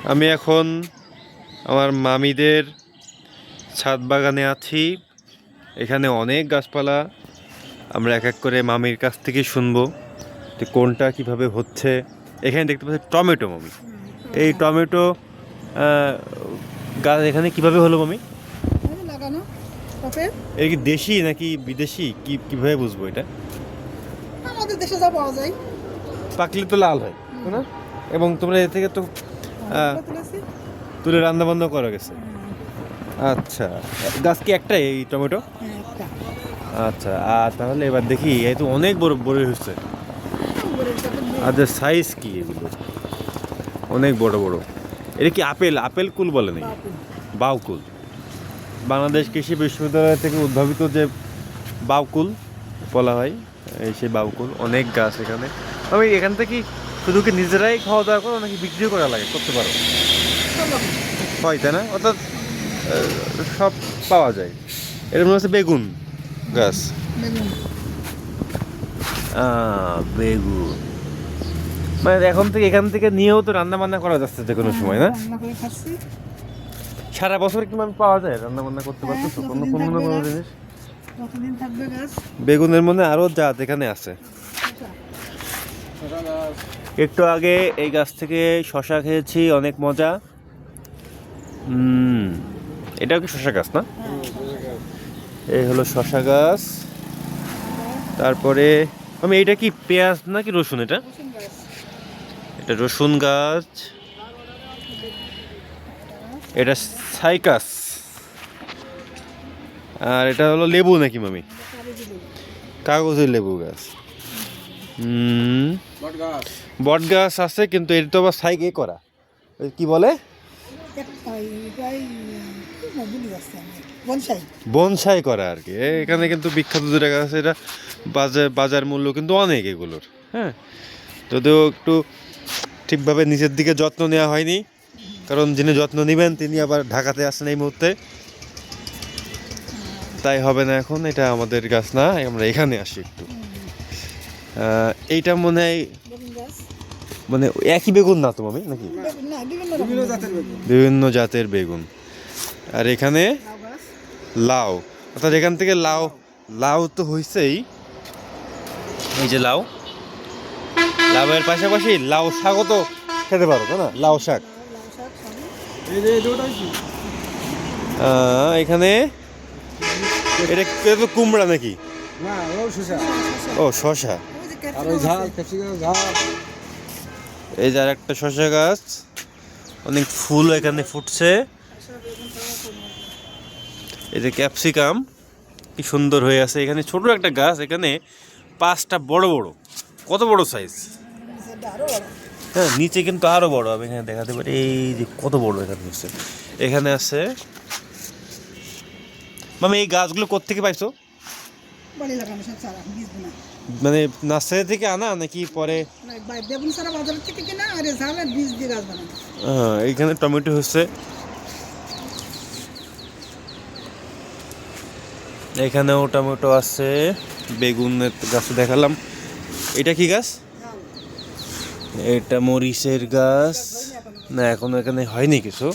আমি এখন আমার মামিদের ছাদ বাগানে আছি। এখানে অনেক গাছপালা। আমরা এক এক করে মামির কাছ থেকে শুনবো যে কোনটা কিভাবে হচ্ছে। এখানে দেখতে পাচ্ছি টমেটো মামি। এই টমেটো গাছ এখানে কিভাবে হলো মামি? লাগানো টবে। এটা কি দেশি নাকি বিদেশি, কিভাবে বুঝবো এটা? আমাদের দেশে যা পাওয়া যায়। পাকলে তো লাল হয়, তাই না? এবং তোমরা এ থেকে তো তুলেছি। তুলে রান্না বান্না করা গেছে। আচ্ছা, গাছ কি একটাই এই টমেটো? একটা আচ্ছা, আর তাহলে এবার দেখি এই তো অনেক বড় বড় হচ্ছে। আর সাইজ কি এগুলো? অনেক বড় বড়। এটা কি আপেল? আপেল কুল বলে নাকি? বাউকুল। বাংলাদেশ কৃষি বিশ্ববিদ্যালয় থেকে উদ্ভাবিত যে বাউকুল বলা হয়, এই সেই বাউকুল। অনেক গাছ এখানে। আমি এখান থেকে শুধু কি নিজেরাই খাওয়া দাওয়া করো নাকি বিক্রিও করা লাগে, করতে পারো? হয়, তাই না? অর্থাৎ সব পাওয়া যায়। এর মনে হচ্ছে বেগুন গাছ। বেগুন মানে এখান থেকে নিয়েও তো রান্না বান্না করা যাচ্ছে যে কোনো সময়, না? সারা বছর কি মানে পাওয়া যায় রান্না বান্না করতে পারতেছো কোনো কোনো কোনো জিনিস? বেগুনের মধ্যে আরো জাত এখানে আছে। একটু আগে এই গাছ থেকে শশা খেয়েছি, অনেক মজা। এটাও কি শশা গাছ না? এই হলো শশা গাছ। তারপরে আমি এটা কি পেঁয়াজ নাকি রসুন? এটা এটা রসুন গাছ। এটা সাইকাস। আর এটা হলো লেবু নাকি মামি? কাগজের লেবু গাছ। বট গাছ আছে, কিন্তু এটা তো আবার সাইকে করা, কি বলে, বনসাই করা আর কি। এখানে কিন্তু বিখ্যাত দুটা গাছ, এটা বাজার মূল্য কিন্তু অনেক এগুলোর। হ্যাঁ, যদিও একটু ঠিকভাবে নিচের দিকে যত্ন নেওয়া হয়নি, কারণ যিনি যত্ন নেবেন তিনি আবার ঢাকাতে আসেন এই মুহূর্তে, তাই হবে না এখন। এটা আমাদের গাছ না, আমরা এখানে আসি একটু। এইটা মনে হয় মানে একই বেগুন না তো মামি, নাকি বিভিন্ন জাতের বেগুন? আর এখানে লাউ, অর্থাৎ এখান থেকে লাউ লাউ তো হয়েছেই। এই যে লাউ, লাউয়ের পাশাপাশি লাউ শাকও তো খেতে পারো, তাই না? লাউ শাক। এখানে এটা তো কুমড়া নাকি? ও শশা। এই যে আর একটা শশা গাছ, অনেক ফুল এখানে ফুটছে। এই যে ক্যাপসিকাম কি সুন্দর হয়ে আছে। এখানে ছোট একটা গাছ, এখানে 5টা বড় বড়। কত বড় সাইজ! হ্যাঁ, নিচে কিন্তু আরো বড়। আমি এখানে দেখাতে পারি, এই যে কত বড় এখানে হচ্ছে। এখানে আছে। মামি এই গাছগুলো কোত্থেকে পাইছো? মানে নার্সারি থেকে আনা নাকি পরে? এইখানে টমেটো হচ্ছে। এখানেও টমেটো আছে। বেগুনের গাছ দেখালাম। এটা কি গাছ? এটা মরিচের গাছ না, এখনো এখানে হয়নি কিছু।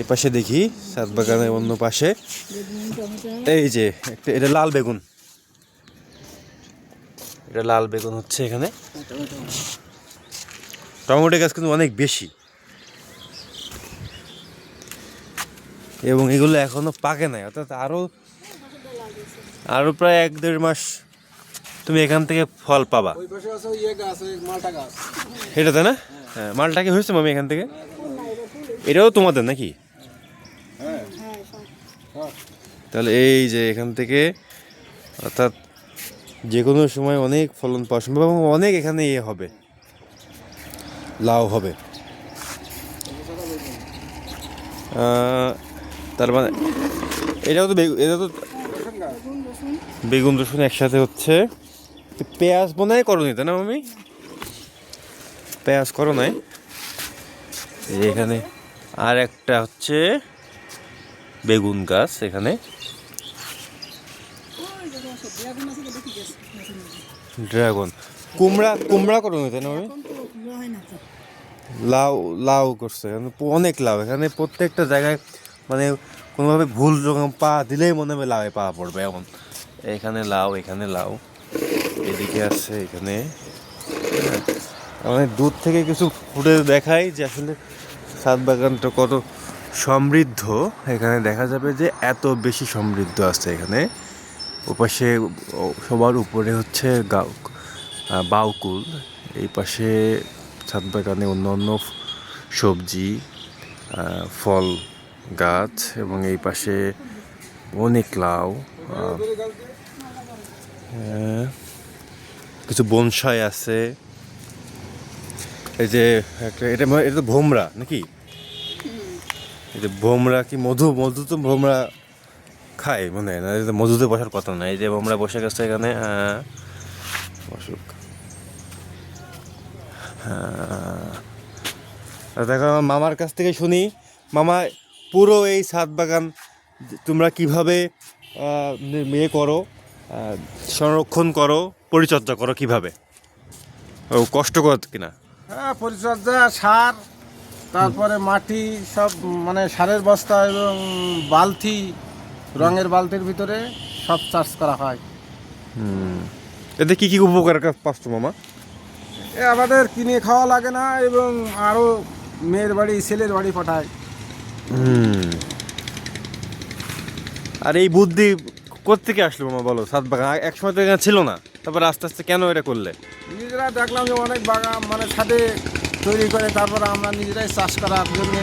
এ পাশে দেখি ছাদ বাগানের অন্য পাশে, এই যে একটা, এটা লাল বেগুন। এটা লাল বেগুন হচ্ছে এখানে। টমেটো গাছ কিন্তু অনেক বেশি, এবং এগুলো এখনো পাকে নাই, অর্থাৎ আরো প্রায় 1-1.5 মাস তুমি এখান থেকে ফল পাবা। এটা তাই না? হ্যাঁ, মালটা কি হয়েছে মামি এখান থেকে? এটাও তোমাদের নাকি? তাহলে এই যে এখান থেকে, অর্থাৎ যে কোনো সময় অনেক ফলন পাওয়া সম্ভব, এবং অনেক এখানে হবে, লাউ হবে। তার মানে এটা তো বেগুন রসুন একসাথে হচ্ছে। পেঁয়াজ মনে হয় করো নি, তাই না মামি? পেঁয়াজ করো নাই। এখানে আর একটা হচ্ছে বেগুন গাছ এখানে। ড্রাগন, কুমড়া করো নি, তাই না মামি? লাউ লাউ করছে এখানে অনেক লাউ, এখানে প্রত্যেকটা জায়গায় মানে কোনোভাবে ভুল রকম পা দিলেই মনে হবে লাউয়ে পা পড়বে এমন। এখানে লাউ, এখানে লাউ, এদিকে আছে, এখানে অনেক দূর থেকে কিছু ফুটে দেখায় যে আসলে ছাদ বাগানটা কত সমৃদ্ধ। এখানে দেখা যাবে যে এত বেশি সমৃদ্ধ আছে এখানে। ওপাশে সবার উপরে হচ্ছে বাউকুল, এই পাশে ছাদ বাগানে অন্য অন্য সবজি, ফল গাছ, এবং এই পাশে অনেক লাউ, কিছু বনসাই আছে। এই যে এটা এটা তো ভোমরা নাকি? এই যে ভোমরা কি মধু মধু তো ভোমরা খায় মনে হয় না, এটা মধুতে বসার কথা না। এই যে ভোমরা বসে গেছে এখানে, অসুখ। দেখো আমার মামার কাছ থেকে শুনি, মামা পুরো এই ছাদ বাগান তোমরা কিভাবে ইয়ে করো, সংরক্ষণ করো, পরিচর্যা করো কিভাবে? ও কষ্টকর কিনা? হ্যাঁ, পরিচর্যা, সার, তারপরে মাটি সব মানে সারের বস্তা এবং বালতি, রঙের বালতির ভিতরে সব চাষ করা হয়। এতে কি কি উপকার পাচ্ছ মামা? এ আমাদের কিনে খাওয়া লাগে না এবং আরও মেয়ের বাড়ি ছেলের বাড়ি পাঠায়। আর এই বুদ্ধি কোত্থেকে আসলো মামা বলো? ছাদ বাগান একসময় তো এখানে ছিল না, তারপর আস্তে আস্তে কেন এটা করলে? নিজেরা দেখলাম যে অনেক বাগান মানে ছাদে তৈরি করে, তারপরে আমরা নিজেরাই চাষ করার জন্য।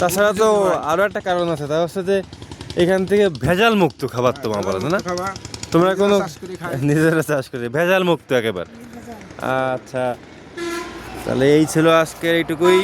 তাছাড়া তো আরো একটা কারণ আছে, তা হচ্ছে যে এখান থেকে ভেজাল মুক্ত খাবার তো মা বলে না, খাবার তোমরা কোনো চাষ করে খাই। নিজেরা চাষ করে ভেজাল মুক্ত একেবারে। আচ্ছা, তাহলে এই ছিল আজকে এইটুকুই।